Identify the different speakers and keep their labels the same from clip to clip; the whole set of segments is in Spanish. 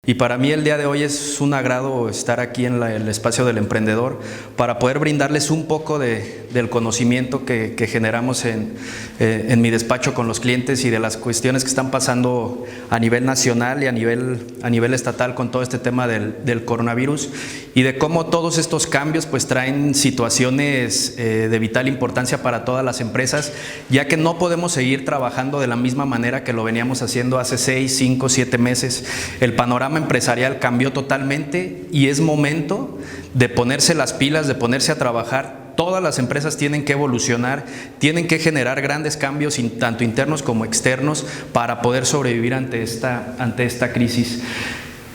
Speaker 1: Y para mí el día de hoy es un agrado estar aquí en el espacio del emprendedor para poder brindarles un poco del conocimiento que generamos en mi despacho con los clientes y de las cuestiones que están pasando a nivel nacional y a nivel estatal con todo este tema del coronavirus y de cómo todos estos cambios pues traen situaciones de vital importancia para todas las empresas, ya que no podemos seguir trabajando de la misma manera que lo veníamos haciendo hace 6, 5, 7 meses. El panorama empresarial cambió totalmente y es momento de ponerse las pilas, de ponerse a trabajar. Todas las empresas tienen que evolucionar, tienen que generar grandes cambios, tanto internos como externos, para poder sobrevivir ante esta crisis.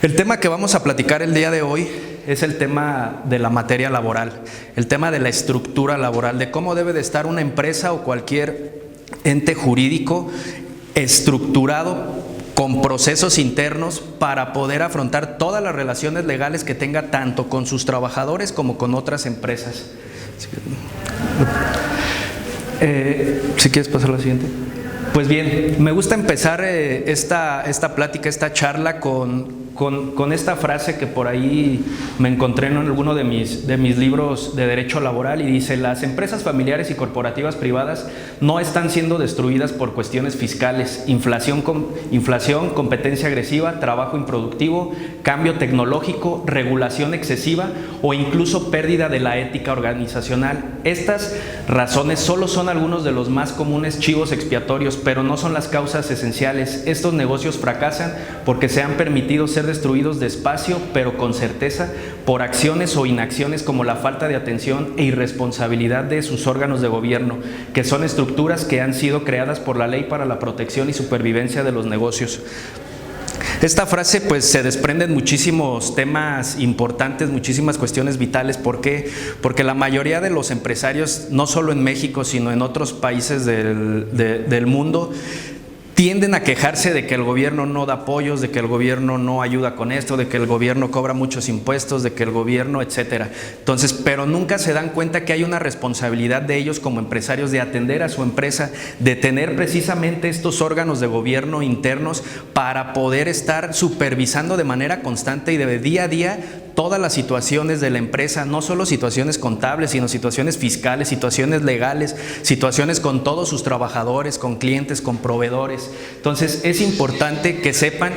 Speaker 1: El tema que vamos a platicar el día de hoy es el tema de la materia laboral, el tema de la estructura laboral, de cómo debe de estar una empresa o cualquier ente jurídico estructurado con procesos internos para poder afrontar todas las relaciones legales que tenga tanto con sus trabajadores como con otras empresas. Si quieres pasar a la siguiente. Pues bien, me gusta empezar esta plática, esta charla con esta frase que por ahí me encontré en alguno de mis libros de derecho laboral y dice: las empresas familiares y corporativas privadas no están siendo destruidas por cuestiones fiscales, inflación, competencia agresiva, trabajo improductivo, cambio tecnológico, regulación excesiva o incluso pérdida de la ética organizacional. Estas razones solo son algunos de los más comunes chivos expiatorios, pero no son las causas esenciales. Estos negocios fracasan porque se han permitido ser destruidos despacio, pero con certeza, por acciones o inacciones como la falta de atención e irresponsabilidad de sus órganos de gobierno, que son estructuras que han sido creadas por la Ley para la Protección y Supervivencia de los Negocios. Esta frase pues se desprenden muchísimos temas importantes, muchísimas cuestiones vitales. ¿Por qué? Porque la mayoría de los empresarios, no solo en México, sino en otros países del mundo, tienden a quejarse de que el gobierno no da apoyos, de que el gobierno no ayuda con esto, de que el gobierno cobra muchos impuestos, de que el gobierno, etcétera. Entonces, pero nunca se dan cuenta que hay una responsabilidad de ellos como empresarios de atender a su empresa, de tener precisamente estos órganos de gobierno internos para poder estar supervisando de manera constante y de día a día todas las situaciones de la empresa, no solo situaciones contables, sino situaciones fiscales, situaciones legales, situaciones con todos sus trabajadores, con clientes, con proveedores. Entonces es importante que sepan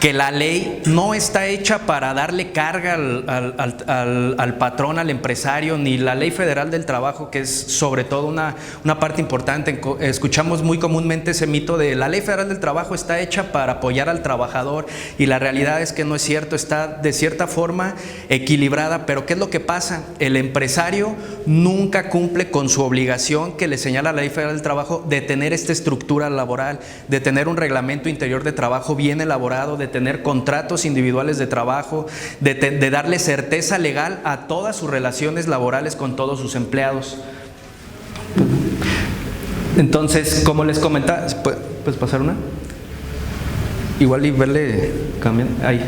Speaker 1: que la ley no está hecha para darle carga al patrón, al empresario, ni la Ley Federal del Trabajo, que es sobre todo una parte importante. Escuchamos muy comúnmente ese mito de la Ley Federal del Trabajo está hecha para apoyar al trabajador, y la realidad es que no es cierto, está de cierta forma equilibrada. Pero ¿qué es lo que pasa? El empresario nunca cumple con su obligación que le señala la Ley Federal del Trabajo de tener esta estructura laboral, de tener un reglamento interior de trabajo bien elaborado, de tener contratos individuales de trabajo, de darle certeza legal a todas sus relaciones laborales con todos sus empleados. Entonces, como les comentaba, ¿puedes pasar una? Igual y verle cambiando. Ahí.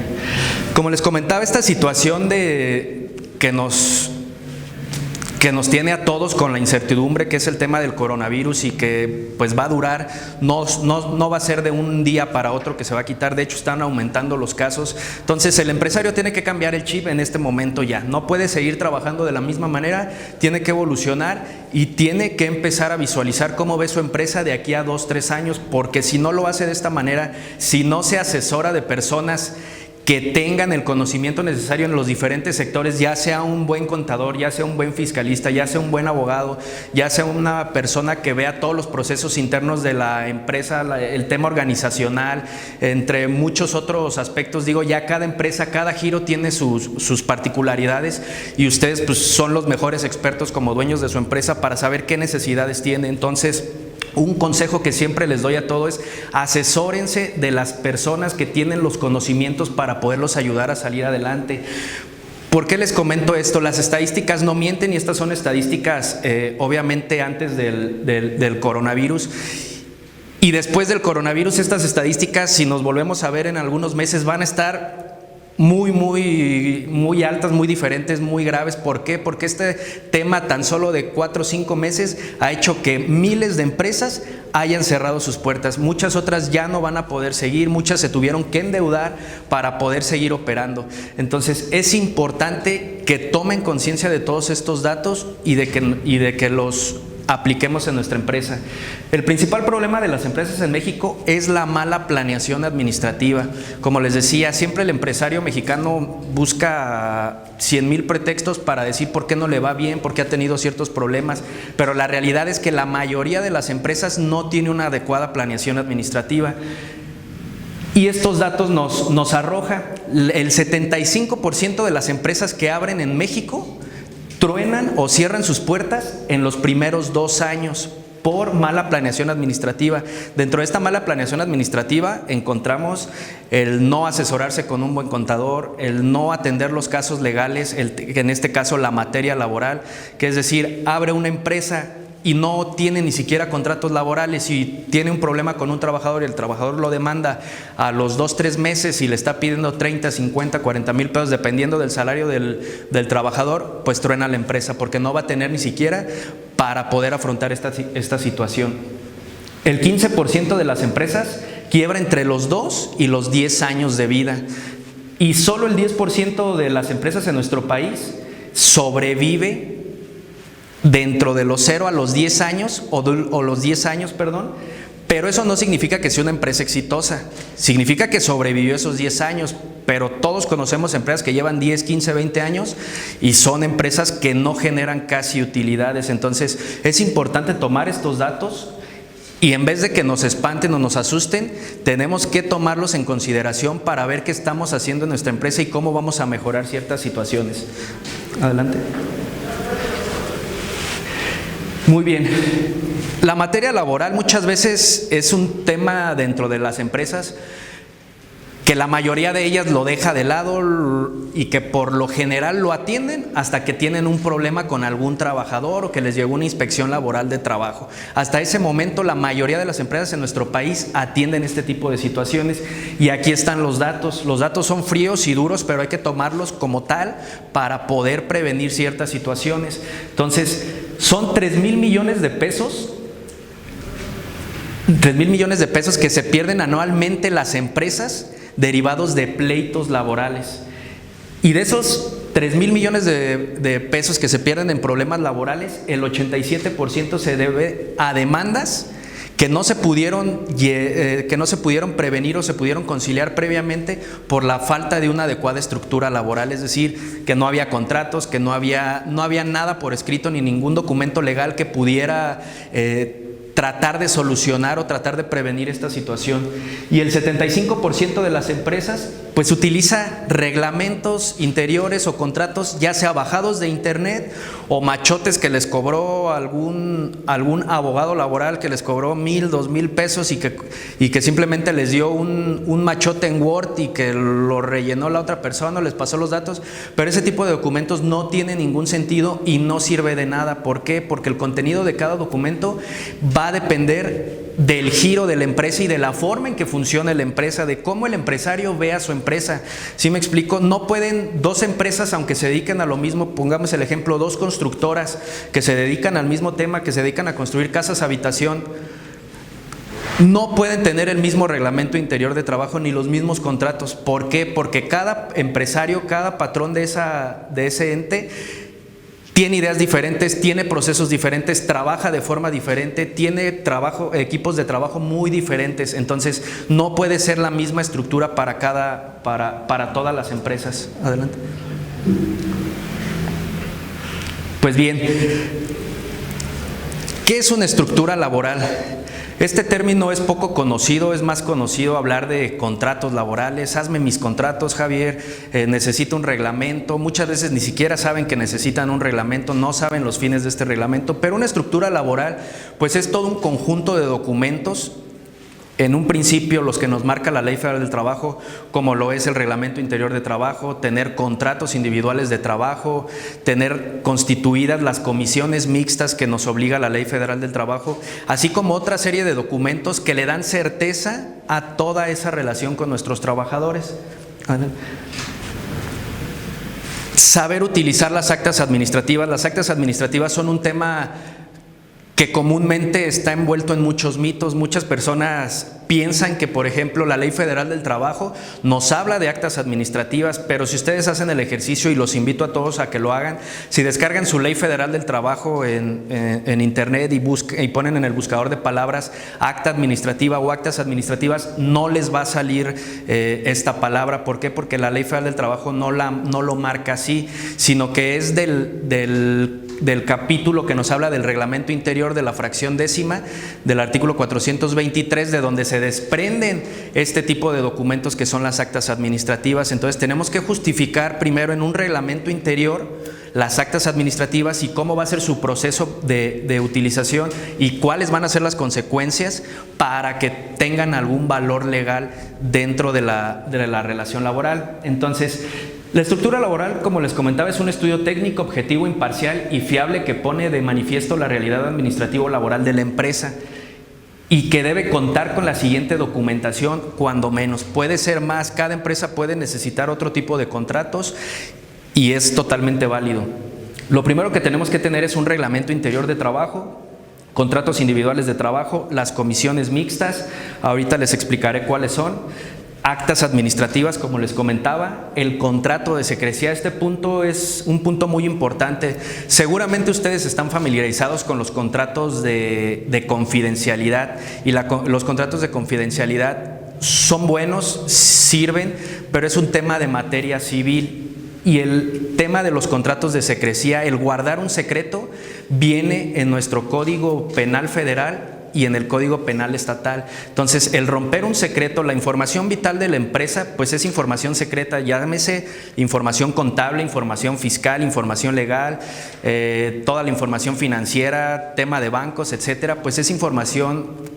Speaker 1: Como les comentaba, esta situación que nos tiene a todos con la incertidumbre, que es el tema del coronavirus y que pues va a durar, no va a ser de un día para otro que se va a quitar. De hecho están aumentando los casos. Entonces el empresario tiene que cambiar el chip en este momento ya, no puede seguir trabajando de la misma manera, tiene que evolucionar y tiene que empezar a visualizar cómo ve su empresa de aquí a 2, 3 años, porque si no lo hace de esta manera, si no se asesora de personas que tengan el conocimiento necesario en los diferentes sectores, ya sea un buen contador, ya sea un buen fiscalista, ya sea un buen abogado, ya sea una persona que vea todos los procesos internos de la empresa, el tema organizacional, entre muchos otros aspectos. Digo, ya cada empresa, cada giro tiene sus particularidades y ustedes pues son los mejores expertos como dueños de su empresa para saber qué necesidades tiene. Entonces, un consejo que siempre les doy a todos es: asesórense de las personas que tienen los conocimientos para poderlos ayudar a salir adelante. ¿Por qué les comento esto? Las estadísticas no mienten, y estas son estadísticas obviamente antes del coronavirus. Y después del coronavirus, estas estadísticas, si nos volvemos a ver en algunos meses, van a estar muy altas, muy diferentes, muy graves. ¿Por qué? Porque este tema tan solo de 4 o 5 meses ha hecho que miles de empresas hayan cerrado sus puertas. Muchas otras ya no van a poder seguir, muchas se tuvieron que endeudar para poder seguir operando. Entonces es importante que tomen conciencia de todos estos datos y de que los apliquemos en nuestra empresa. El principal problema de las empresas en México es la mala planeación administrativa. Como les decía, siempre el empresario mexicano busca 100,000 pretextos para decir por qué no le va bien, por qué ha tenido ciertos problemas, pero la realidad es que la mayoría de las empresas no tiene una adecuada planeación administrativa. Y estos datos nos arroja el 75% de las empresas que abren en México truenan o cierran sus puertas en los primeros 2 años por mala planeación administrativa. Dentro de esta mala planeación administrativa encontramos el no asesorarse con un buen contador, el no atender los casos legales, en este caso la materia laboral, que es decir, abre una empresa y no tiene ni siquiera contratos laborales y tiene un problema con un trabajador y el trabajador lo demanda a los 2 o 3 meses y le está pidiendo 30, 50, 40 mil pesos dependiendo del salario del trabajador, pues truena la empresa porque no va a tener ni siquiera para poder afrontar esta situación. El 15% de las empresas quiebra entre los 2 y los 10 años de vida y solo el 10% de las empresas en nuestro país sobrevive dentro de los 0 a los 10 años, o los 10 años, perdón, pero eso no significa que sea una empresa exitosa, significa que sobrevivió esos 10 años, pero todos conocemos empresas que llevan 10, 15, 20 años y son empresas que no generan casi utilidades. Entonces es importante tomar estos datos y en vez de que nos espanten o nos asusten, tenemos que tomarlos en consideración para ver qué estamos haciendo en nuestra empresa y cómo vamos a mejorar ciertas situaciones. Adelante. Muy bien. La materia laboral muchas veces es un tema dentro de las empresas que la mayoría de ellas lo deja de lado y que por lo general lo atienden hasta que tienen un problema con algún trabajador o que les llegó una inspección laboral de trabajo. Hasta ese momento la mayoría de las empresas en nuestro país atienden este tipo de situaciones y aquí están los datos. Los datos son fríos y duros, pero hay que tomarlos como tal para poder prevenir ciertas situaciones. Entonces, son 3,000 millones de pesos. 3,000 millones de pesos que se pierden anualmente las empresas derivados de pleitos laborales. Y de esos 3,000 millones de pesos que se pierden en problemas laborales, el 87% se debe a demandas que no se pudieron prevenir o se pudieron conciliar previamente por la falta de una adecuada estructura laboral, es decir, que no había contratos, que no había nada por escrito ni ningún documento legal que pudiera tratar de solucionar o tratar de prevenir esta situación. Y el 75% de las empresas pues utiliza reglamentos interiores o contratos ya sea bajados de internet o machotes que les cobró algún abogado laboral que les cobró 1,000, 2,000 pesos y que simplemente les dio un machote en Word y que lo rellenó la otra persona, les pasó los datos, pero ese tipo de documentos no tiene ningún sentido y no sirve de nada. ¿Por qué? Porque el contenido de cada documento va a depender del giro de la empresa y de la forma en que funciona la empresa, de cómo el empresario ve a su empresa. ¿Sí me explico? No pueden 2 empresas, aunque se dediquen a lo mismo, pongamos el ejemplo, 2 constructoras que se dedican al mismo tema, que se dedican a construir casas habitación, no pueden tener el mismo reglamento interior de trabajo ni los mismos contratos. ¿Por qué? Porque cada empresario, cada patrón de ese ente tiene ideas diferentes, tiene procesos diferentes, trabaja de forma diferente, tiene equipos de trabajo muy diferentes. Entonces, no puede ser la misma estructura para todas las empresas. Adelante. Pues bien, ¿qué es una estructura laboral? Este término es poco conocido, es más conocido hablar de contratos laborales. Hazme mis contratos, Javier, necesito un reglamento. Muchas veces ni siquiera saben que necesitan un reglamento, no saben los fines de este reglamento, pero una estructura laboral pues es todo un conjunto de documentos. En un principio los que nos marca la Ley Federal del Trabajo, como lo es el Reglamento Interior de Trabajo, tener contratos individuales de trabajo, tener constituidas las comisiones mixtas que nos obliga la Ley Federal del Trabajo, así como otra serie de documentos que le dan certeza a toda esa relación con nuestros trabajadores. saber utilizar las actas administrativas. Las actas administrativas son un tema que comúnmente está envuelto en muchos mitos. Muchas personas piensan que, por ejemplo, la Ley Federal del Trabajo nos habla de actas administrativas, pero si ustedes hacen el ejercicio, y los invito a todos a que lo hagan, si descargan su Ley Federal del Trabajo en internet y ponen en el buscador de palabras acta administrativa o actas administrativas, no les va a salir esta palabra. ¿Por qué? Porque la Ley Federal del Trabajo no lo marca así, sino que es del capítulo que nos habla del reglamento interior de la fracción décima del artículo 423, de donde se desprenden este tipo de documentos que son las actas administrativas. Entonces tenemos que justificar primero en un reglamento interior las actas administrativas y cómo va a ser su proceso de utilización y cuáles van a ser las consecuencias para que tengan algún valor legal dentro de la relación laboral. Entonces, la estructura laboral, como les comentaba, es un estudio técnico, objetivo, imparcial y fiable que pone de manifiesto la realidad administrativo-laboral de la empresa y que debe contar con la siguiente documentación, cuando menos. Puede ser más, cada empresa puede necesitar otro tipo de contratos y es totalmente válido. Lo primero que tenemos que tener es un reglamento interior de trabajo, contratos individuales de trabajo, las comisiones mixtas, ahorita les explicaré cuáles son. Actas administrativas, como les comentaba, el contrato de secrecía. Este punto es un punto muy importante. Seguramente ustedes están familiarizados con los contratos de confidencialidad y los contratos de confidencialidad son buenos, sirven, pero es un tema de materia civil. Y el tema de los contratos de secrecía, el guardar un secreto, viene en nuestro Código Penal Federal y en el Código Penal Estatal. Entonces, el romper un secreto, la información vital de la empresa, pues es información secreta, llámese información contable, información fiscal, información legal, toda la información financiera, tema de bancos, etcétera, pues es información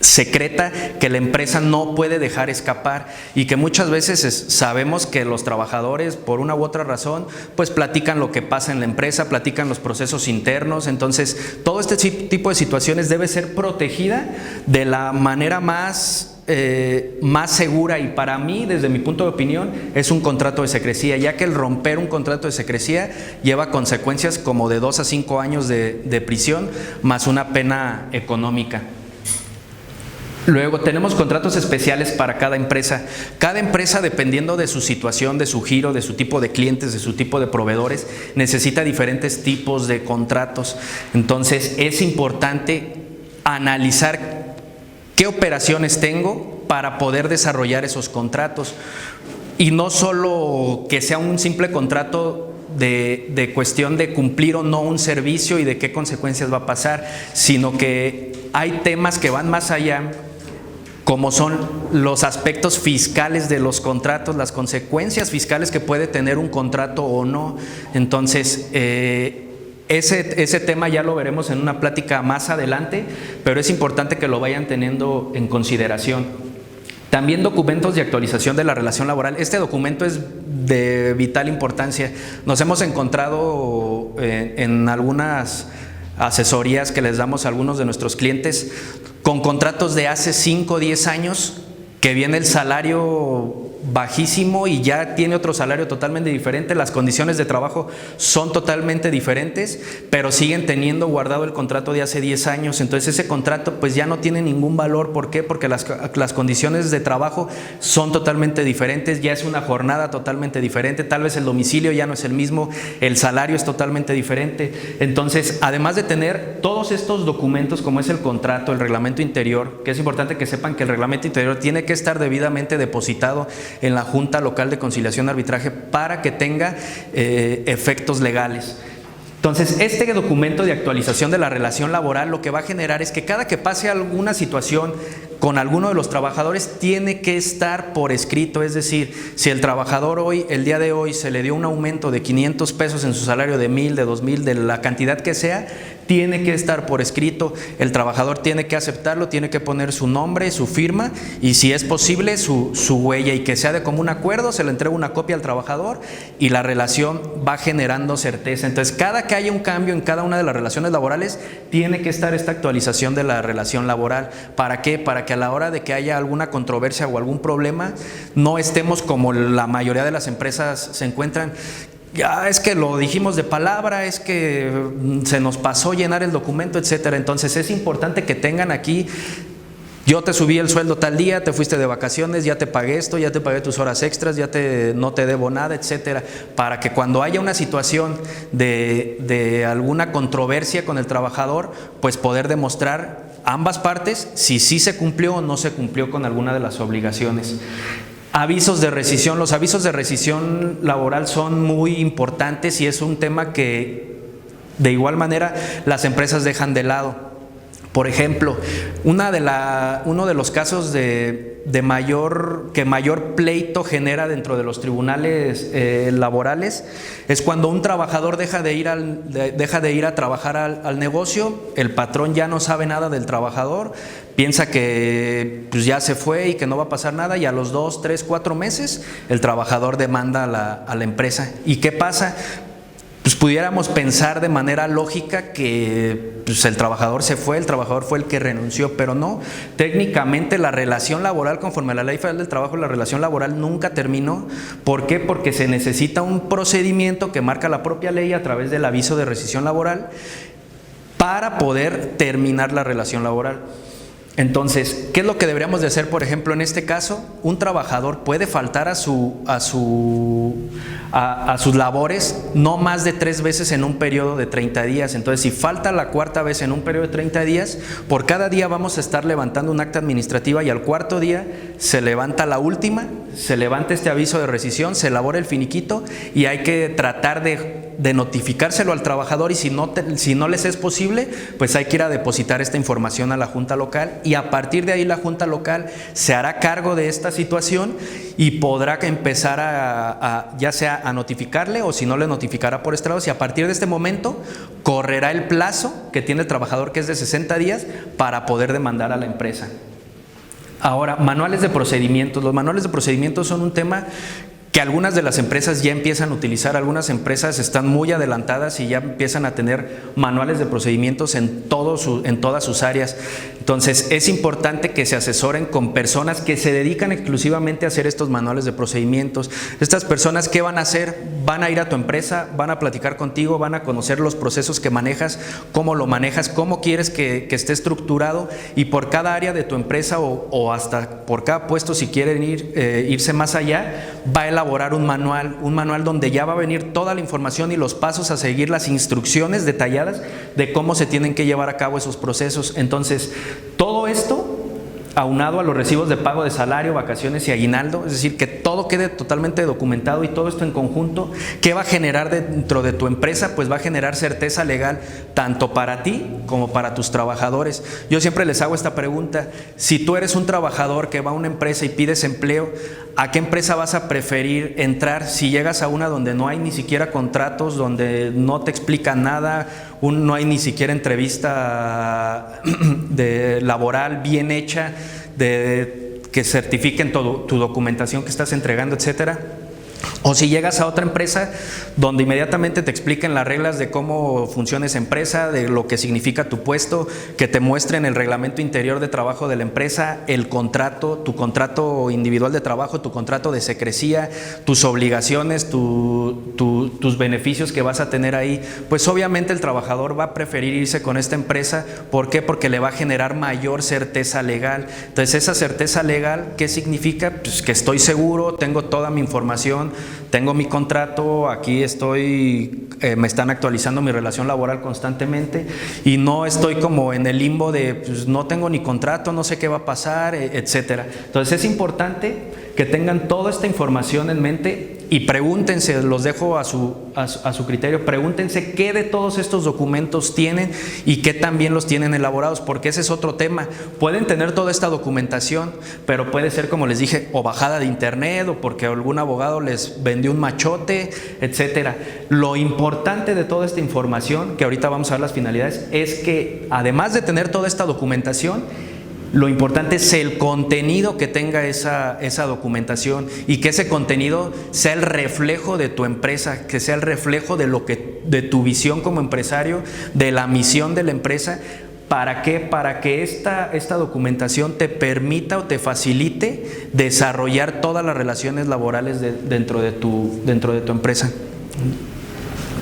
Speaker 1: secreta que la empresa no puede dejar escapar y que muchas veces sabemos que los trabajadores, por una u otra razón, pues platican lo que pasa en la empresa, platican los procesos internos. Entonces, todo este tipo de situaciones debe ser protegida de la manera más segura, y para mí, desde mi punto de opinión, es un contrato de secrecía, ya que el romper un contrato de secrecía lleva consecuencias como de 2 a 5 años de prisión más una pena económica. Luego tenemos contratos especiales para cada empresa. Cada empresa, dependiendo de su situación, de su giro, de su tipo de clientes, de su tipo de proveedores, necesita diferentes tipos de contratos. Entonces es importante analizar qué operaciones tengo para poder desarrollar esos contratos. Y no solo que sea un simple contrato de cuestión de cumplir o no un servicio y de qué consecuencias va a pasar, sino que hay temas que van más allá, como son los aspectos fiscales de los contratos, las consecuencias fiscales que puede tener un contrato o no. Entonces, ese tema ya lo veremos en una plática más adelante, pero es importante que lo vayan teniendo en consideración. También documentos de actualización de la relación laboral. Este documento es de vital importancia. Nos hemos encontrado en algunas asesorías que les damos a algunos de nuestros clientes con contratos de hace 5 o 10 años, que viene el salario bajísimo y ya tiene otro salario totalmente diferente, las condiciones de trabajo son totalmente diferentes, pero siguen teniendo guardado el contrato de hace 10 años, entonces ese contrato pues ya no tiene ningún valor. ¿Por qué? Porque las condiciones de trabajo son totalmente diferentes, ya es una jornada totalmente diferente, tal vez el domicilio ya no es el mismo, el salario es totalmente diferente. Entonces, además de tener todos estos documentos como es el contrato, el reglamento interior, que es importante que sepan que el reglamento interior tiene que estar debidamente depositado en la Junta Local de Conciliación y Arbitraje para que tenga efectos legales. Entonces, este documento de actualización de la relación laboral lo que va a generar es que cada que pase alguna situación con alguno de los trabajadores tiene que estar por escrito, es decir, si el trabajador el día de hoy se le dio un aumento de 500 pesos en su salario, de 1,000, de 2,000, de la cantidad que sea, tiene que estar por escrito, el trabajador tiene que aceptarlo, tiene que poner su nombre, su firma y si es posible su huella, y que sea de común acuerdo, se le entrega una copia al trabajador y la relación va generando certeza. Entonces, cada que haya un cambio en cada una de las relaciones laborales, tiene que estar esta actualización de la relación laboral. ¿Para qué? Para que a la hora de que haya alguna controversia o algún problema, no estemos como la mayoría de las empresas se encuentran, ya es que lo dijimos de palabra, es que se nos pasó llenar el documento, etcétera. Entonces es importante que tengan aquí: yo te subí el sueldo tal día, te fuiste de vacaciones, ya te pagué esto, ya te pagué tus horas extras, no te debo nada, etcétera, para que cuando haya una situación de alguna controversia con el trabajador, pues poder demostrar ambas partes si sí se cumplió o no se cumplió con alguna de las obligaciones. Avisos de rescisión. Los avisos de rescisión laboral son muy importantes y es un tema que de igual manera las empresas dejan de lado. Por ejemplo, uno de los casos que mayor pleito genera dentro de los tribunales laborales es cuando un trabajador deja de ir a trabajar al negocio, el patrón ya no sabe nada del trabajador, piensa que pues ya se fue y que no va a pasar nada, y a los 2, 3, 4 meses el trabajador demanda a la empresa. ¿Y qué pasa? Pues pudiéramos pensar de manera lógica que pues el trabajador se fue, el trabajador fue el que renunció, pero no. Técnicamente la relación laboral, conforme a la Ley Federal del Trabajo, la relación laboral nunca terminó. ¿Por qué? Porque se necesita un procedimiento que marca la propia ley a través del aviso de rescisión laboral para poder terminar la relación laboral. Entonces, ¿qué es lo que deberíamos de hacer? Por ejemplo, en este caso, un trabajador puede faltar a sus labores no más de 3 veces en un periodo de 30 días. Entonces, si falta la cuarta vez en un periodo de 30 días, por cada día vamos a estar levantando un acta administrativa, y al cuarto día se levanta la última, se levanta este aviso de rescisión, se elabora el finiquito, y hay que tratar de notificárselo al trabajador, y si no les es posible, pues hay que ir a depositar esta información a la junta local, y a partir de ahí la junta local se hará cargo de esta situación y podrá empezar ya sea a notificarle, o si no, le notificará por estrados, y a partir de este momento correrá el plazo que tiene el trabajador, que es de 60 días, para poder demandar a la empresa. Ahora, manuales de procedimientos. Los manuales de procedimientos son un tema que algunas de las empresas ya empiezan a utilizar. Algunas empresas están muy adelantadas y ya empiezan a tener manuales de procedimientos en todas sus áreas. Entonces, es importante que se asesoren con personas que se dedican exclusivamente a hacer estos manuales de procedimientos. Estas personas, ¿qué van a hacer? Van a ir a tu empresa, van a platicar contigo, van a conocer los procesos que manejas, cómo lo manejas, cómo quieres que esté estructurado, y por cada área de tu empresa o hasta por cada puesto, si quieren irse más allá, va a elaborar un manual donde ya va a venir toda la información y los pasos a seguir, las instrucciones detalladas de cómo se tienen que llevar a cabo esos procesos. Entonces, todo esto aunado a los recibos de pago de salario, vacaciones y aguinaldo, es decir, que todo quede totalmente documentado, y todo esto en conjunto, ¿qué va a generar dentro de tu empresa? Pues va a generar certeza legal tanto para ti como para tus trabajadores. Yo siempre les hago esta pregunta: si tú eres un trabajador que va a una empresa y pides empleo, ¿a qué empresa vas a preferir entrar? Si llegas a una donde no hay ni siquiera contratos, donde no te explican nada, no hay ni siquiera entrevista laboral bien hecha, que certifiquen tu documentación que estás entregando, etcétera. O si llegas a otra empresa donde inmediatamente te expliquen las reglas de cómo funciona esa empresa, de lo que significa tu puesto, que te muestren el reglamento interior de trabajo de la empresa, el contrato, tu contrato individual de trabajo, tu contrato de secrecía, tus obligaciones, tus beneficios que vas a tener ahí, pues obviamente el trabajador va a preferir irse con esta empresa. ¿Por qué? Porque le va a generar mayor certeza legal. Entonces, esa certeza legal, ¿qué significa? Pues que estoy seguro, tengo toda mi información, tengo mi contrato, aquí estoy, me están actualizando mi relación laboral constantemente, y no estoy como en el limbo de pues no tengo ni contrato, no sé qué va a pasar, etcétera. Entonces, es importante que tengan toda esta información en mente, y pregúntense, los dejo a su criterio, pregúntense qué de todos estos documentos tienen y qué también los tienen elaborados, porque ese es otro tema. Pueden tener toda esta documentación, pero puede ser, como les dije, o bajada de internet, o porque algún abogado les vendió un machote, etcétera. Lo importante de toda esta información, que ahorita vamos a ver las finalidades, es que además de tener toda esta documentación, lo importante es el contenido que tenga esa documentación, y que ese contenido sea el reflejo de tu empresa, que sea el reflejo de tu visión como empresario, de la misión de la empresa. ¿Para qué? Para que esta documentación te permita o te facilite desarrollar todas las relaciones laborales dentro de tu empresa.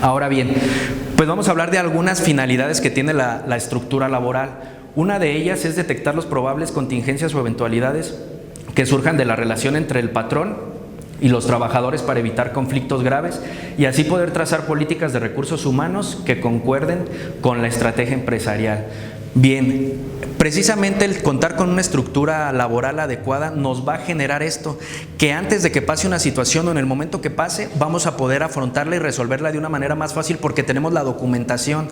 Speaker 1: Ahora bien, pues vamos a hablar de algunas finalidades que tiene la estructura laboral. Una de ellas es detectar los probables contingencias o eventualidades que surjan de la relación entre el patrón y los trabajadores para evitar conflictos graves y así poder trazar políticas de recursos humanos que concuerden con la estrategia empresarial. Bien, precisamente el contar con una estructura laboral adecuada nos va a generar esto, que antes de que pase una situación o en el momento que pase, vamos a poder afrontarla y resolverla de una manera más fácil porque tenemos la documentación.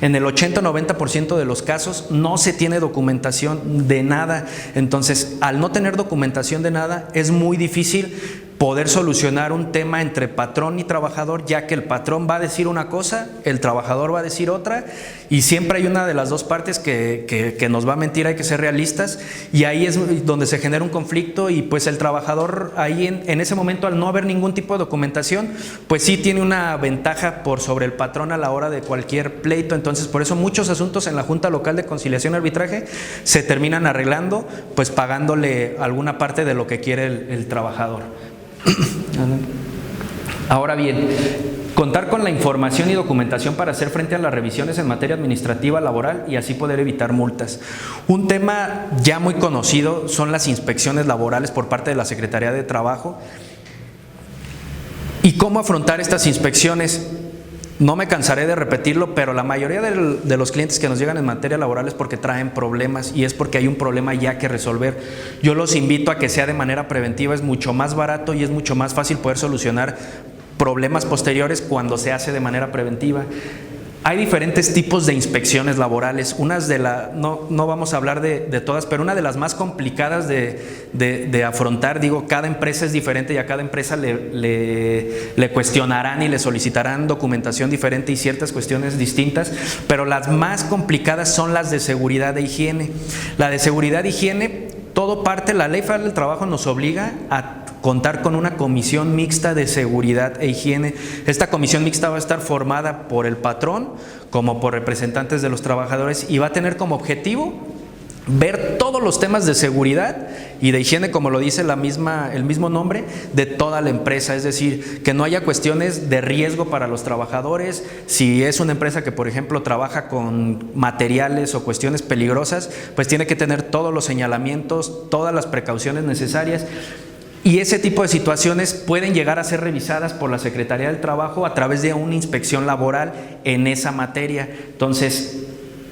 Speaker 1: En el 80-90% de los casos no se tiene documentación de nada, entonces al no tener documentación de nada es muy difícil poder solucionar un tema entre patrón y trabajador, ya que el patrón va a decir una cosa, el trabajador va a decir otra, y siempre hay una de las dos partes que nos va a mentir, hay que ser realistas, y ahí es donde se genera un conflicto, y pues el trabajador ahí en ese momento, al no haber ningún tipo de documentación, pues sí tiene una ventaja por sobre el patrón a la hora de cualquier pleito. Entonces por eso muchos asuntos en la Junta Local de Conciliación y Arbitraje se terminan arreglando, pues pagándole alguna parte de lo que quiere el trabajador. Ahora bien, contar con la información y documentación para hacer frente a las revisiones en materia administrativa laboral y así poder evitar multas. Un tema ya muy conocido son las inspecciones laborales por parte de la Secretaría de Trabajo. ¿Y cómo afrontar estas inspecciones? No me cansaré de repetirlo, pero la mayoría de los clientes que nos llegan en materia laboral es porque traen problemas y es porque hay un problema ya que resolver. Yo los invito a que sea de manera preventiva, es mucho más barato y es mucho más fácil poder solucionar problemas posteriores cuando se hace de manera preventiva. Hay diferentes tipos de inspecciones laborales, no vamos a hablar de todas, pero una de las más complicadas de afrontar, digo, cada empresa es diferente y a cada empresa le cuestionarán y le solicitarán documentación diferente y ciertas cuestiones distintas, pero las más complicadas son las de seguridad e higiene. La de seguridad e higiene, todo parte, la Ley Federal del Trabajo nos obliga a contar con una comisión mixta de seguridad e higiene. Esta comisión mixta va a estar formada por el patrón como por representantes de los trabajadores y va a tener como objetivo ver todos los temas de seguridad y de higiene, como lo dice el mismo nombre, de toda la empresa, es decir, que no haya cuestiones de riesgo para los trabajadores. Si es una empresa que, por ejemplo, trabaja con materiales o cuestiones peligrosas, pues tiene que tener todos los señalamientos, todas las precauciones necesarias. Y ese tipo de situaciones pueden llegar a ser revisadas por la Secretaría del Trabajo a través de una inspección laboral en esa materia. Entonces,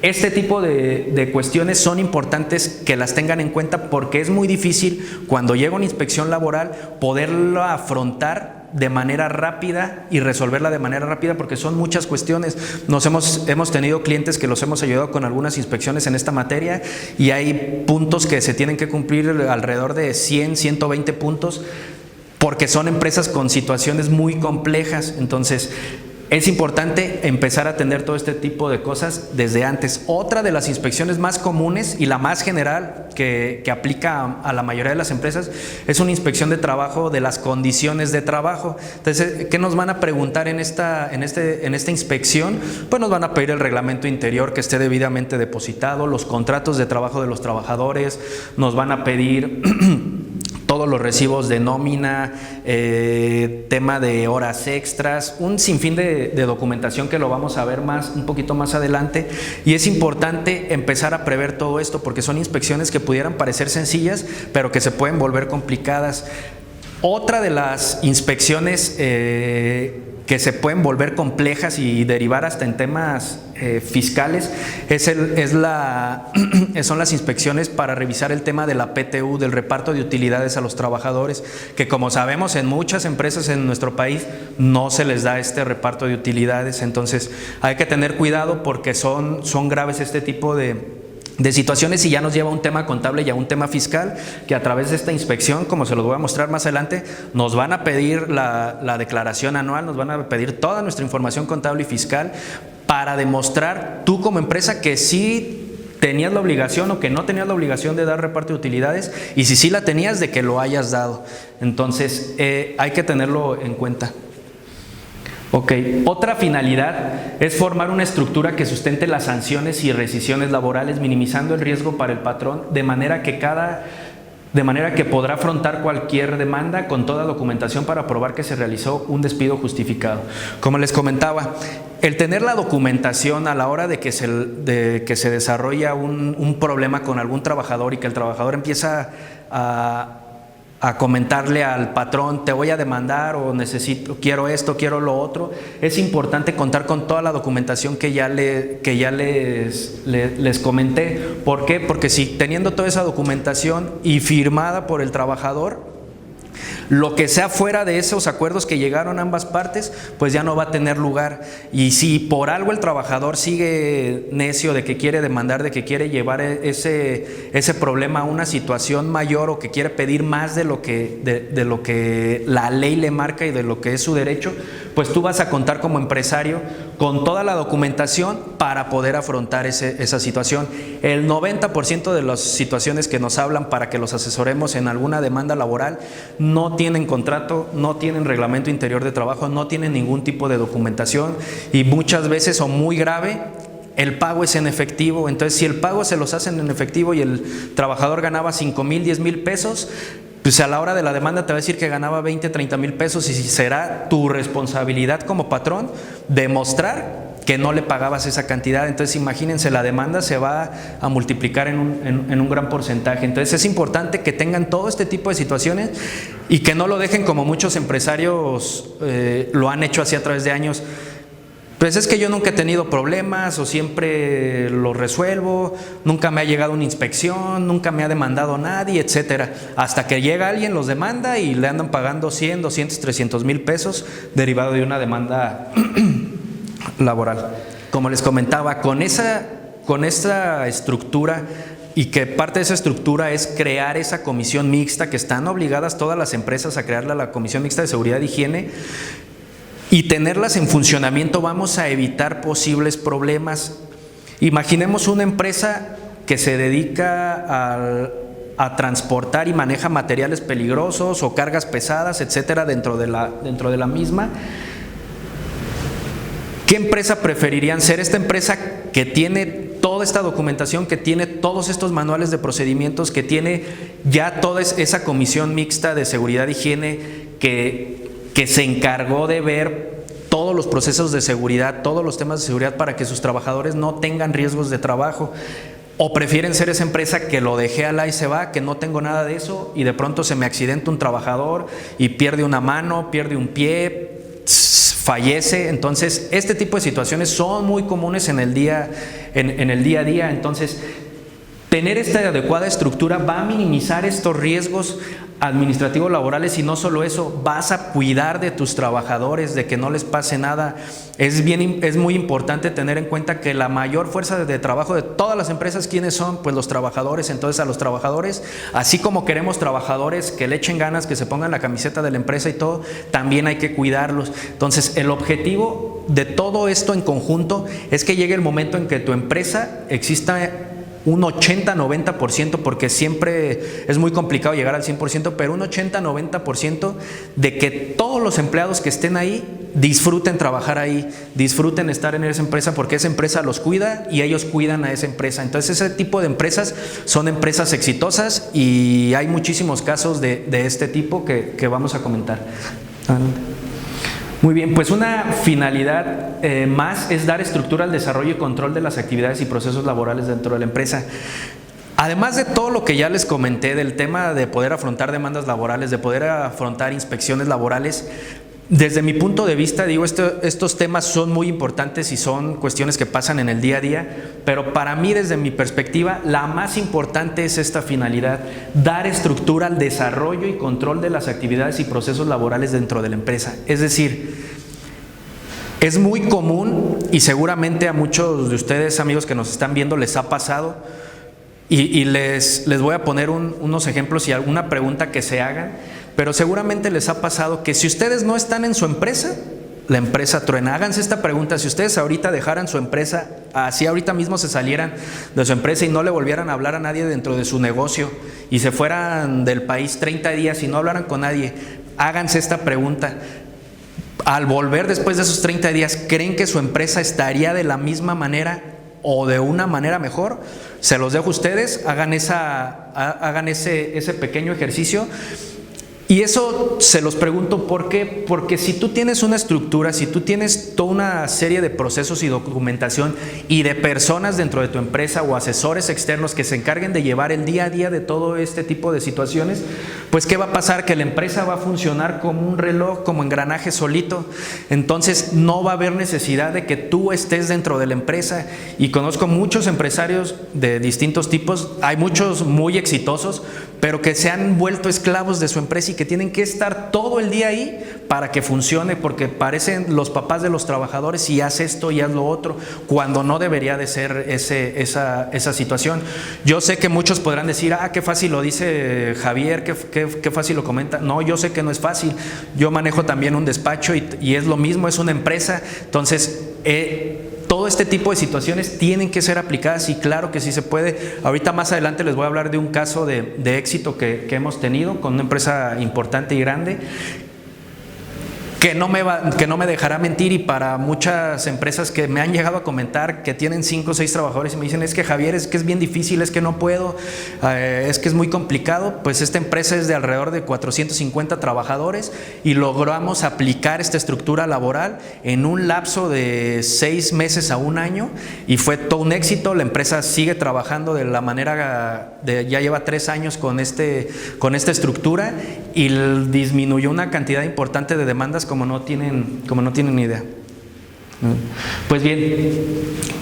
Speaker 1: este tipo de cuestiones son importantes que las tengan en cuenta porque es muy difícil cuando llega una inspección laboral poderlo afrontar de manera rápida y resolverla de manera rápida porque son muchas cuestiones. Hemos tenido clientes que los hemos ayudado con algunas inspecciones en esta materia y hay puntos que se tienen que cumplir alrededor de 100, 120 puntos porque son empresas con situaciones muy complejas. Entonces, es importante empezar a atender todo este tipo de cosas desde antes. Otra de las inspecciones más comunes y la más general que aplica a la mayoría de las empresas es una inspección de trabajo de las condiciones de trabajo. Entonces, ¿qué nos van a preguntar en esta inspección? Pues nos van a pedir el reglamento interior que esté debidamente depositado, los contratos de trabajo de los trabajadores, nos van a pedir todos los recibos de nómina, tema de horas extras, un sinfín de documentación que lo vamos a ver un poquito más adelante. Y es importante empezar a prever todo esto porque son inspecciones que pudieran parecer sencillas, pero que se pueden volver complicadas. Otra de las inspecciones que se pueden volver complejas y derivar hasta en temas fiscales son las inspecciones para revisar el tema de la PTU, del reparto de utilidades a los trabajadores, que como sabemos en muchas empresas en nuestro país no se les da este reparto de utilidades. Entonces hay que tener cuidado porque son graves este tipo de situaciones y ya nos lleva a un tema contable y a un tema fiscal que a través de esta inspección, como se los voy a mostrar más adelante, nos van a pedir la declaración anual, nos van a pedir toda nuestra información contable y fiscal para demostrar tú como empresa que sí tenías la obligación o que no tenías la obligación de dar reparto de utilidades y si sí la tenías, de que lo hayas dado. Entonces hay que tenerlo en cuenta. Ok, otra finalidad es formar una estructura que sustente las sanciones y rescisiones laborales, minimizando el riesgo para el patrón, de manera que cada de manera que podrá afrontar cualquier demanda con toda documentación para probar que se realizó un despido justificado. Como les comentaba, el tener la documentación a la hora de que se desarrolla un problema con algún trabajador y que el trabajador empieza a comentarle al patrón, te voy a demandar o quiero esto, quiero lo otro, es importante contar con toda la documentación que ya les comenté. ¿Por qué? Porque si teniendo toda esa documentación y firmada por el trabajador, lo que sea fuera de esos acuerdos que llegaron ambas partes, pues ya no va a tener lugar. Y si por algo el trabajador sigue necio de que quiere demandar, de que quiere llevar ese problema a una situación mayor o que quiere pedir más de lo que la ley le marca y de lo que es su derecho, pues tú vas a contar como empresario con toda la documentación para poder afrontar esa situación. El 90% de las situaciones que nos hablan para que los asesoremos en alguna demanda laboral no tienen contrato, no tienen reglamento interior de trabajo, no tienen ningún tipo de documentación y muchas veces, o muy grave, el pago es en efectivo. Entonces, si el pago se los hacen en efectivo y el trabajador ganaba 5,000, 10,000 pesos, pues a la hora de la demanda te va a decir que ganaba 20, 30 mil pesos y será tu responsabilidad como patrón demostrar que no le pagabas esa cantidad. Entonces imagínense, la demanda se va a multiplicar en un gran porcentaje. Entonces es importante que tengan todo este tipo de situaciones y que no lo dejen como muchos empresarios lo han hecho así a través de años. Pues es que yo nunca he tenido problemas o siempre lo resuelvo, nunca me ha llegado una inspección, nunca me ha demandado nadie, etcétera. Hasta que llega alguien, los demanda y le andan pagando 100, 200, 300 mil pesos derivado de una demanda laboral. Como les comentaba, con esta estructura, y que parte de esa estructura es crear esa comisión mixta, que están obligadas todas las empresas a crearla, la Comisión Mixta de Seguridad e Higiene, y tenerlas en funcionamiento, vamos a evitar posibles problemas. Imaginemos una empresa que se dedica a transportar y maneja materiales peligrosos o cargas pesadas, etcétera, dentro de la misma. ¿Qué empresa preferirían ser? Esta empresa que tiene toda esta documentación, que tiene todos estos manuales de procedimientos, que tiene ya toda esa comisión mixta de seguridad e higiene que se encargó de ver todos los procesos de seguridad, todos los temas de seguridad para que sus trabajadores no tengan riesgos de trabajo. ¿O prefieren ser esa empresa que lo dejé al y se va, que no tengo nada de eso y de pronto se me accidenta un trabajador y pierde una mano, pierde un pie, fallece? Entonces este tipo de situaciones son muy comunes en el día a día. Entonces tener esta adecuada estructura va a minimizar estos riesgos administrativos laborales, y no solo eso, vas a cuidar de tus trabajadores, de que no les pase nada. Es muy importante tener en cuenta que la mayor fuerza de trabajo de todas las empresas, ¿quiénes son? Pues los trabajadores. Entonces a los trabajadores, así como queremos trabajadores que le echen ganas, que se pongan la camiseta de la empresa y todo, también hay que cuidarlos. Entonces el objetivo de todo esto en conjunto es que llegue el momento en que tu empresa exista un 80-90%, porque siempre es muy complicado llegar al 100%, pero un 80-90% de que todos los empleados que estén ahí disfruten trabajar ahí, disfruten estar en esa empresa, porque esa empresa los cuida y ellos cuidan a esa empresa. Entonces ese tipo de empresas son empresas exitosas y hay muchísimos casos de este tipo que vamos a comentar. Muy bien, pues una finalidad más es dar estructura al desarrollo y control de las actividades y procesos laborales dentro de la empresa. Además de todo lo que ya les comenté del tema de poder afrontar demandas laborales, de poder afrontar inspecciones laborales, desde mi punto de vista, digo, estos temas son muy importantes y son cuestiones que pasan en el día a día, pero para mí, desde mi perspectiva, la más importante es esta finalidad: dar estructura al desarrollo y control de las actividades y procesos laborales dentro de la empresa. Es decir, es muy común, y seguramente a muchos de ustedes, amigos que nos están viendo, les ha pasado, y les voy a poner unos ejemplos y alguna pregunta que se hagan. Pero seguramente les ha pasado que si ustedes no están en su empresa, la empresa truena. Háganse esta pregunta: si ustedes ahorita dejaran su empresa, así ahorita mismo se salieran de su empresa y no le volvieran a hablar a nadie dentro de su negocio y se fueran del país 30 días y no hablaran con nadie, háganse esta pregunta: al volver después de esos 30 días, ¿creen que su empresa estaría de la misma manera o de una manera mejor, se los dejo a ustedes, hagan ese pequeño ejercicio. Y eso se los pregunto ¿por qué? Porque si tú tienes una estructura, si tú tienes toda una serie de procesos y documentación y de personas dentro de tu empresa o asesores externos que se encarguen de llevar el día a día de todo este tipo de situaciones, pues ¿qué va a pasar? Que la empresa va a funcionar como un reloj, como engranaje solito. Entonces no va a haber necesidad de que tú estés dentro de la empresa. Y conozco muchos empresarios de distintos tipos, hay muchos muy exitosos, pero que se han vuelto esclavos de su empresa y que tienen que estar todo el día ahí para que funcione, porque parecen los papás de los trabajadores y haz esto y haz lo otro, cuando no debería de ser esa situación. Yo sé que muchos podrán decir, qué fácil lo dice Javier, qué fácil lo comenta. No, yo sé que no es fácil. Yo manejo también un despacho y es lo mismo, es una empresa. Entonces, todo este tipo de situaciones tienen que ser aplicadas y claro que sí se puede. Ahorita más adelante les voy a hablar de un caso de éxito que hemos tenido con una empresa importante y grande, que no me dejará mentir, y para muchas empresas que me han llegado a comentar que tienen 5 o 6 trabajadores y me dicen, es que Javier, es que es bien difícil, es que no puedo, es que es muy complicado. Pues esta empresa es de alrededor de 450 trabajadores y logramos aplicar esta estructura laboral en un lapso de 6 meses a un año y fue todo un éxito. La empresa sigue trabajando de la manera ya lleva 3 años con esta estructura y disminuyó una cantidad importante de demandas como no tienen idea. Pues bien,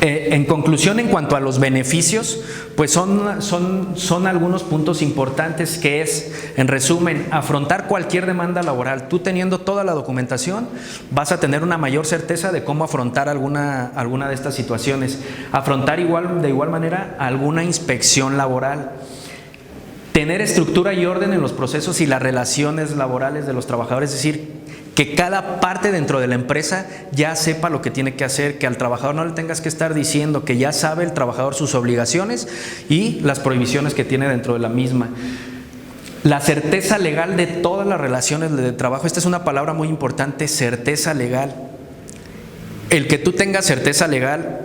Speaker 1: en conclusión, en cuanto a los beneficios, pues son algunos puntos importantes, que es, en resumen, afrontar cualquier demanda laboral. Tú teniendo toda la documentación, vas a tener una mayor certeza de cómo afrontar alguna de estas situaciones. Afrontar de igual manera alguna inspección laboral. Tener estructura y orden en los procesos y las relaciones laborales de los trabajadores, es decir, que cada parte dentro de la empresa ya sepa lo que tiene que hacer, que al trabajador no le tengas que estar diciendo, que ya sabe el trabajador sus obligaciones y las prohibiciones que tiene dentro de la misma. La certeza legal de todas las relaciones de trabajo, esta es una palabra muy importante, certeza legal. El que tú tengas certeza legal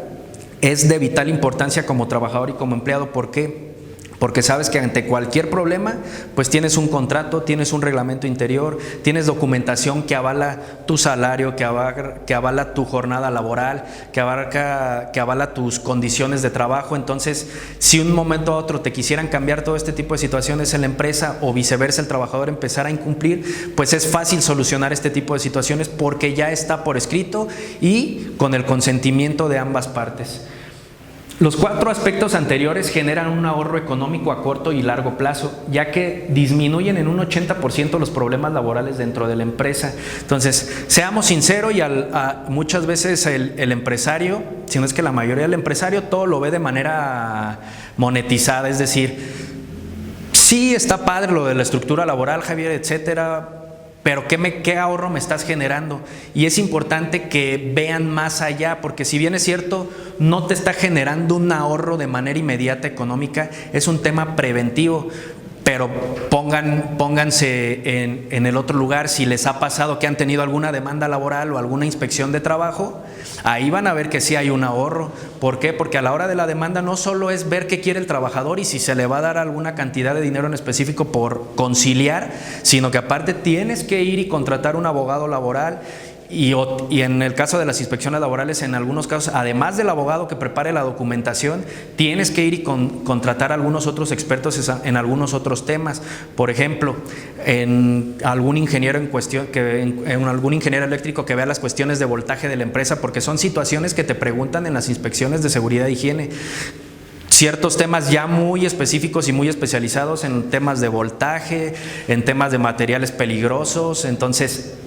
Speaker 1: es de vital importancia como trabajador y como empleado. ¿Por qué? Porque sabes que ante cualquier problema, pues tienes un contrato, tienes un reglamento interior, tienes documentación que avala tu salario, que avala tu jornada laboral, que avala tus condiciones de trabajo. Entonces, si un momento a otro te quisieran cambiar todo este tipo de situaciones en la empresa o viceversa, el trabajador empezara a incumplir, pues es fácil solucionar este tipo de situaciones porque ya está por escrito y con el consentimiento de ambas partes. Los 4 aspectos anteriores generan un ahorro económico a corto y largo plazo, ya que disminuyen en un 80% los problemas laborales dentro de la empresa. Entonces, seamos sinceros, y muchas veces el empresario, si no es que la mayoría del empresario, todo lo ve de manera monetizada, es decir, sí está padre lo de la estructura laboral, Javier, etcétera, pero ¿qué ahorro me estás generando? Y es importante que vean más allá, porque si bien es cierto, no te está generando un ahorro de manera inmediata económica, es un tema preventivo. Pero pónganse en el otro lugar. Si les ha pasado que han tenido alguna demanda laboral o alguna inspección de trabajo, ahí van a ver que sí hay un ahorro. ¿Por qué? Porque a la hora de la demanda no solo es ver qué quiere el trabajador y si se le va a dar alguna cantidad de dinero en específico por conciliar, sino que aparte tienes que ir y contratar un abogado laboral. Y en el caso de las inspecciones laborales, en algunos casos, además del abogado que prepare la documentación, tienes que ir y contratar a algunos otros expertos en algunos otros temas. Por ejemplo, en algún ingeniero en algún ingeniero eléctrico que vea las cuestiones de voltaje de la empresa, porque son situaciones que te preguntan en las inspecciones de seguridad e higiene. Ciertos temas ya muy específicos y muy especializados en temas de voltaje, en temas de materiales peligrosos. Entonces,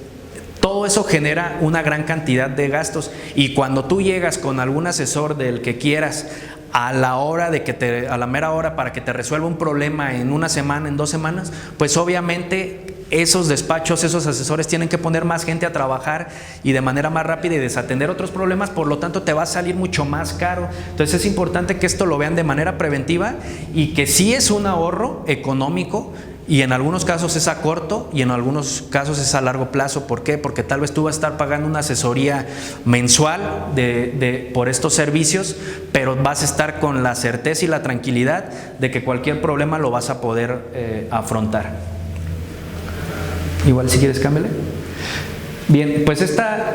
Speaker 1: todo eso genera una gran cantidad de gastos, y cuando tú llegas con algún asesor del que quieras a la mera hora para que te resuelva un problema en una semana, en 2 semanas, pues obviamente esos despachos, esos asesores tienen que poner más gente a trabajar y de manera más rápida y desatender otros problemas, por lo tanto te va a salir mucho más caro. Entonces es importante que esto lo vean de manera preventiva y que sí es un ahorro económico y en algunos casos es a corto y en algunos casos es a largo plazo. ¿Por qué? Porque tal vez tú vas a estar pagando una asesoría mensual por estos servicios, pero vas a estar con la certeza y la tranquilidad de que cualquier problema lo vas a poder afrontar. Igual si quieres cámbiale. Bien, pues esta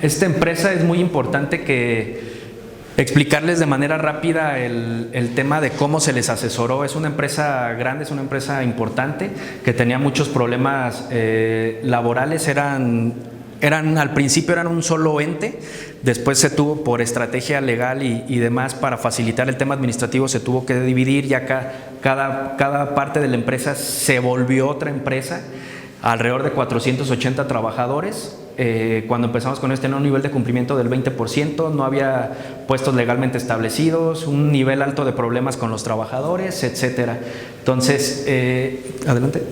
Speaker 1: empresa es muy importante que explicarles de manera rápida el tema de cómo se les asesoró. Es una empresa grande, es una empresa importante que tenía muchos problemas laborales. Al principio eran un solo ente, después se tuvo, por estrategia legal y demás, para facilitar el tema administrativo, se tuvo que dividir. Ya cada parte de la empresa se volvió otra empresa, alrededor de 480 trabajadores. Cuando empezamos con tenía un nivel de cumplimiento del 20%, no había puestos legalmente establecidos, un nivel alto de problemas con los trabajadores, etcétera. Entonces, adelante.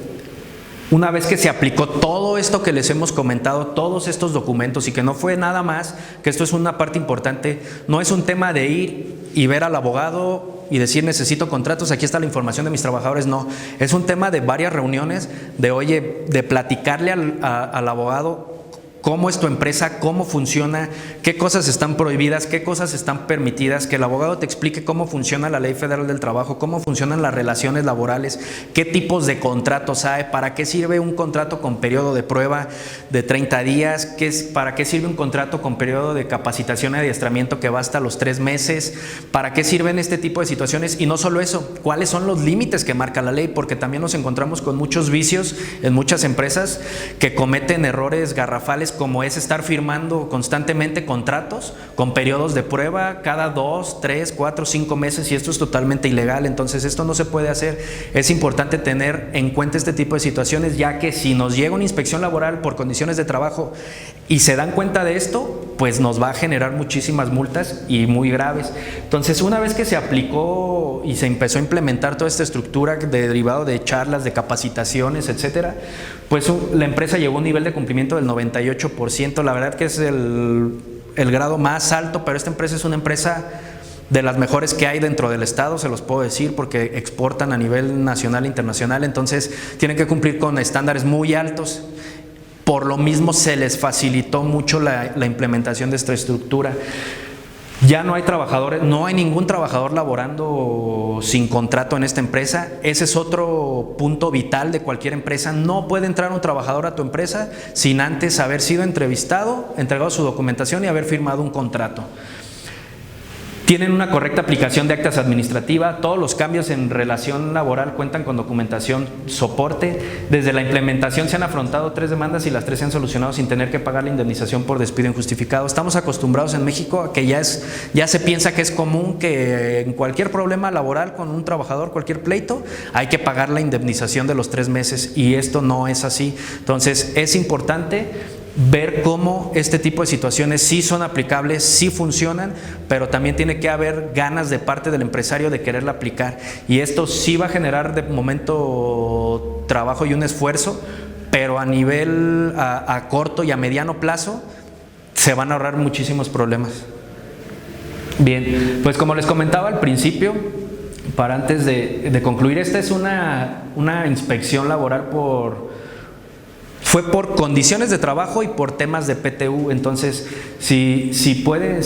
Speaker 1: Una vez que se aplicó todo esto que les hemos comentado, todos estos documentos, y que no fue nada más, que esto es una parte importante, no es un tema de ir y ver al abogado y decir necesito contratos, aquí está la información de mis trabajadores. No, es un tema de varias reuniones, de platicarle al abogado cómo es tu empresa, cómo funciona, qué cosas están prohibidas, qué cosas están permitidas, que el abogado te explique cómo funciona la Ley Federal del Trabajo, cómo funcionan las relaciones laborales, qué tipos de contratos hay, para qué sirve un contrato con periodo de prueba de 30 días, para qué sirve un contrato con periodo de capacitación y adiestramiento que va hasta los 3 meses, para qué sirven este tipo de situaciones. Y no solo eso, cuáles son los límites que marca la ley, porque también nos encontramos con muchos vicios en muchas empresas que cometen errores garrafales, como es estar firmando constantemente contratos con periodos de prueba cada 2, 3, 4, 5 meses, y esto es totalmente ilegal. Entonces esto no se puede hacer. Es importante tener en cuenta este tipo de situaciones, ya que si nos llega una inspección laboral por condiciones de trabajo y se dan cuenta de esto, pues nos va a generar muchísimas multas y muy graves. Entonces, una vez que se aplicó y se empezó a implementar toda esta estructura derivado de charlas, de capacitaciones, etcétera, pues la empresa llegó a un nivel de cumplimiento del 98%. La verdad que es el grado más alto, pero esta empresa es una empresa de las mejores que hay dentro del estado, se los puedo decir, porque exportan a nivel nacional e internacional. Entonces tienen que cumplir con estándares muy altos. Por lo mismo se les facilitó mucho la implementación de esta estructura. Ya no hay trabajadores, no hay ningún trabajador laborando sin contrato en esta empresa. Ese es otro punto vital de cualquier empresa. No puede entrar un trabajador a tu empresa sin antes haber sido entrevistado, entregado su documentación y haber firmado un contrato. Tienen una correcta aplicación de actas administrativas. Todos los cambios en relación laboral cuentan con documentación, soporte. Desde la implementación se han afrontado 3 demandas y las 3 se han solucionado sin tener que pagar la indemnización por despido injustificado. Estamos acostumbrados en México a que ya se piensa que es común que en cualquier problema laboral con un trabajador, cualquier pleito, hay que pagar la indemnización de los 3 meses, y esto no es así. Entonces es importante ver cómo este tipo de situaciones sí son aplicables, sí funcionan, pero también tiene que haber ganas de parte del empresario de quererla aplicar, y esto sí va a generar de momento trabajo y un esfuerzo, pero a nivel a corto y a mediano plazo se van a ahorrar muchísimos problemas. Bien, pues como les comentaba al principio, para antes de concluir, esta es una inspección laboral fue por condiciones de trabajo y por temas de PTU. Entonces, si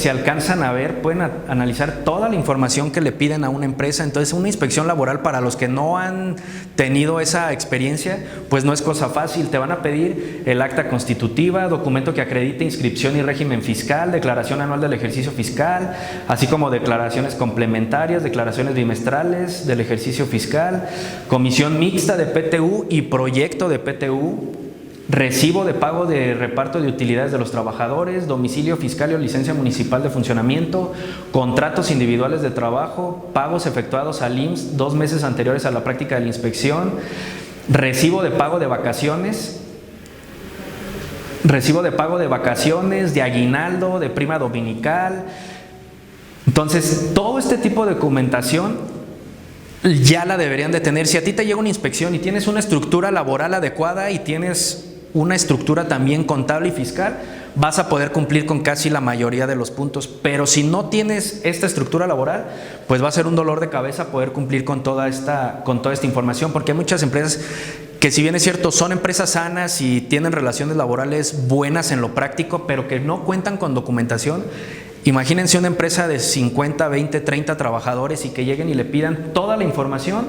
Speaker 1: alcanzan a ver, pueden analizar toda la información que le piden a una empresa. Entonces, una inspección laboral, para los que no han tenido esa experiencia, pues no es cosa fácil. Te van a pedir el acta constitutiva, documento que acredite inscripción y régimen fiscal, declaración anual del ejercicio fiscal, así como declaraciones complementarias, declaraciones bimestrales del ejercicio fiscal, comisión mixta de PTU y proyecto de PTU, recibo de pago de reparto de utilidades de los trabajadores, domicilio fiscal o licencia municipal de funcionamiento, contratos individuales de trabajo, pagos efectuados al IMSS 2 meses anteriores a la práctica de la inspección, recibo de pago de vacaciones, de aguinaldo, de prima dominical. Entonces, todo este tipo de documentación ya la deberían de tener. Si a ti te llega una inspección y tienes una estructura laboral adecuada y tienes una estructura también contable y fiscal, vas a poder cumplir con casi la mayoría de los puntos. Pero si no tienes esta estructura laboral, pues va a ser un dolor de cabeza poder cumplir con toda esta información, porque hay muchas empresas que, si bien es cierto, son empresas sanas y tienen relaciones laborales buenas en lo práctico, pero que no cuentan con documentación. Imagínense una empresa de 50, 20, 30 trabajadores y que lleguen y le pidan toda la información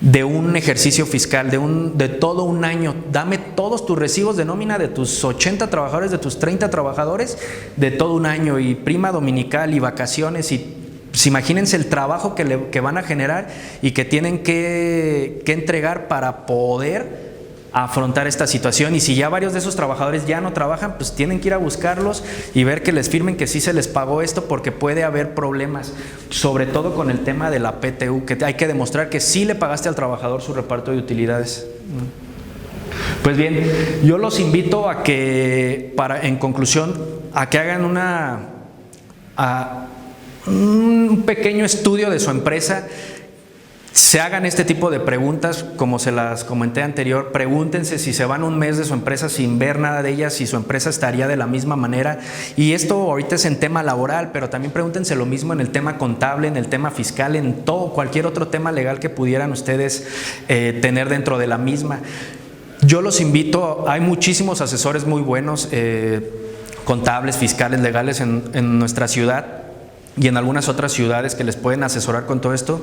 Speaker 1: de un ejercicio fiscal, de todo un año. Dame todos tus recibos de nómina de tus 80 trabajadores, de tus 30 trabajadores, de todo un año, y prima dominical y vacaciones, y pues imagínense el trabajo que van a generar y que tienen que entregar para poder afrontar esta situación. Y si ya varios de esos trabajadores ya no trabajan, pues tienen que ir a buscarlos y ver que les firmen que sí se les pagó esto, porque puede haber problemas, sobre todo con el tema de la PTU, que hay que demostrar que sí le pagaste al trabajador su reparto de utilidades. Pues bien, yo los invito a que, en conclusión, a que hagan un pequeño estudio de su empresa. Se hagan este tipo de preguntas, como se las comenté anterior. Pregúntense si se van un mes de su empresa sin ver nada de ella, si su empresa estaría de la misma manera. Y esto ahorita es en tema laboral, pero también pregúntense lo mismo en el tema contable, en el tema fiscal, en todo, cualquier otro tema legal que pudieran ustedes tener dentro de la misma. Yo los invito, hay muchísimos asesores muy buenos, contables, fiscales, legales en nuestra ciudad y en algunas otras ciudades, que les pueden asesorar con todo esto.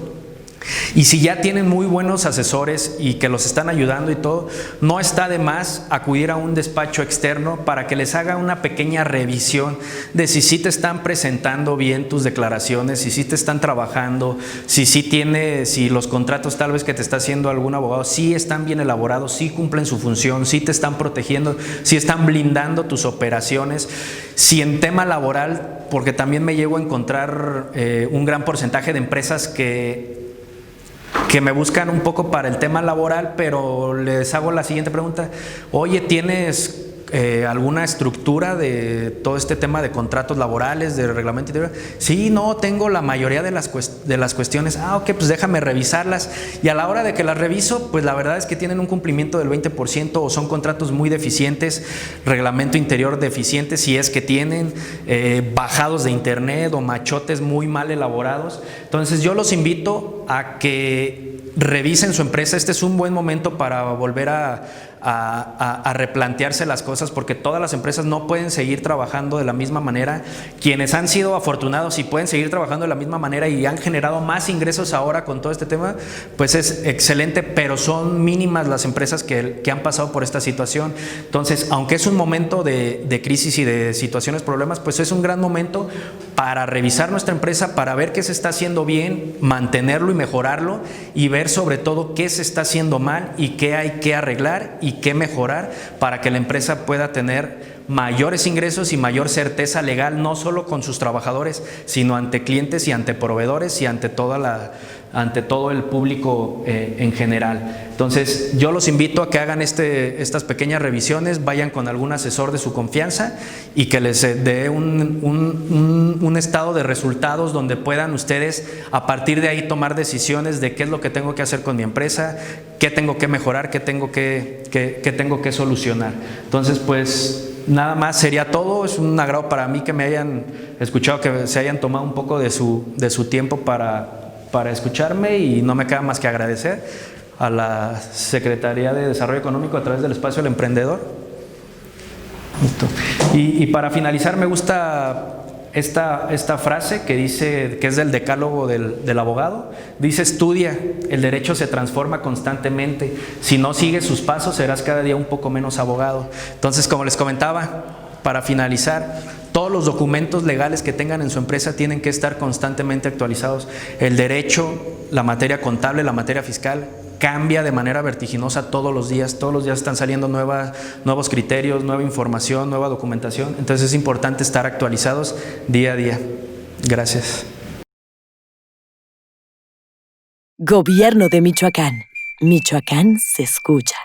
Speaker 1: Y si ya tienen muy buenos asesores y que los están ayudando y todo, no está de más acudir a un despacho externo para que les haga una pequeña revisión de si sí te están presentando bien tus declaraciones, si sí te están trabajando, si los contratos tal vez que te está haciendo algún abogado sí están bien elaborados, sí cumplen su función, sí te están protegiendo, sí están blindando tus operaciones. Si en tema laboral, porque también me llego a encontrar un gran porcentaje de empresas que me buscan un poco para el tema laboral, pero les hago la siguiente pregunta: oye, ¿tienes alguna estructura de todo este tema de contratos laborales, de reglamento interior? Sí, no, tengo la mayoría de las cuestiones. Ok, pues déjame revisarlas. Y a la hora de que las reviso, pues la verdad es que tienen un cumplimiento del 20%, o son contratos muy deficientes, reglamento interior deficiente, si es que tienen, bajados de internet o machotes muy mal elaborados. Entonces yo los invito a que revisen su empresa. Este es un buen momento para volver a replantearse las cosas, porque todas las empresas no pueden seguir trabajando de la misma manera. Quienes han sido afortunados y pueden seguir trabajando de la misma manera y han generado más ingresos ahora con todo este tema, pues es excelente, pero son mínimas las empresas que han pasado por esta situación. Entonces, aunque es un momento de crisis y de situaciones, problemas, pues es un gran momento para revisar nuestra empresa, para ver qué se está haciendo bien, mantenerlo y mejorarlo, y ver sobre todo qué se está haciendo mal y qué hay que arreglar y qué mejorar para que la empresa pueda tener mayores ingresos y mayor certeza legal, no solo con sus trabajadores, sino ante clientes y ante proveedores y ante todo el público en general. Entonces, yo los invito a que hagan estas pequeñas revisiones, vayan con algún asesor de su confianza y que les dé un estado de resultados donde puedan ustedes a partir de ahí tomar decisiones de qué es lo que tengo que hacer con mi empresa, qué tengo que mejorar, qué tengo que solucionar. Entonces, pues nada más sería todo. Es un agrado para mí que me hayan escuchado, que se hayan tomado un poco de su tiempo para escucharme, y no me queda más que agradecer a la Secretaría de Desarrollo Económico a través del Espacio del Emprendedor. Y para finalizar, me gusta esta frase que dice, que es del decálogo del abogado. Dice: estudia, el derecho se transforma constantemente, si no sigues sus pasos serás cada día un poco menos abogado. Entonces, como les comentaba, para finalizar, todos los documentos legales que tengan en su empresa tienen que estar constantemente actualizados. El derecho, la materia contable, la materia fiscal cambia de manera vertiginosa todos los días están saliendo nuevos criterios, nueva información, nueva documentación. Entonces es importante estar actualizados día a día. Gracias.
Speaker 2: Gobierno de Michoacán. Michoacán se escucha.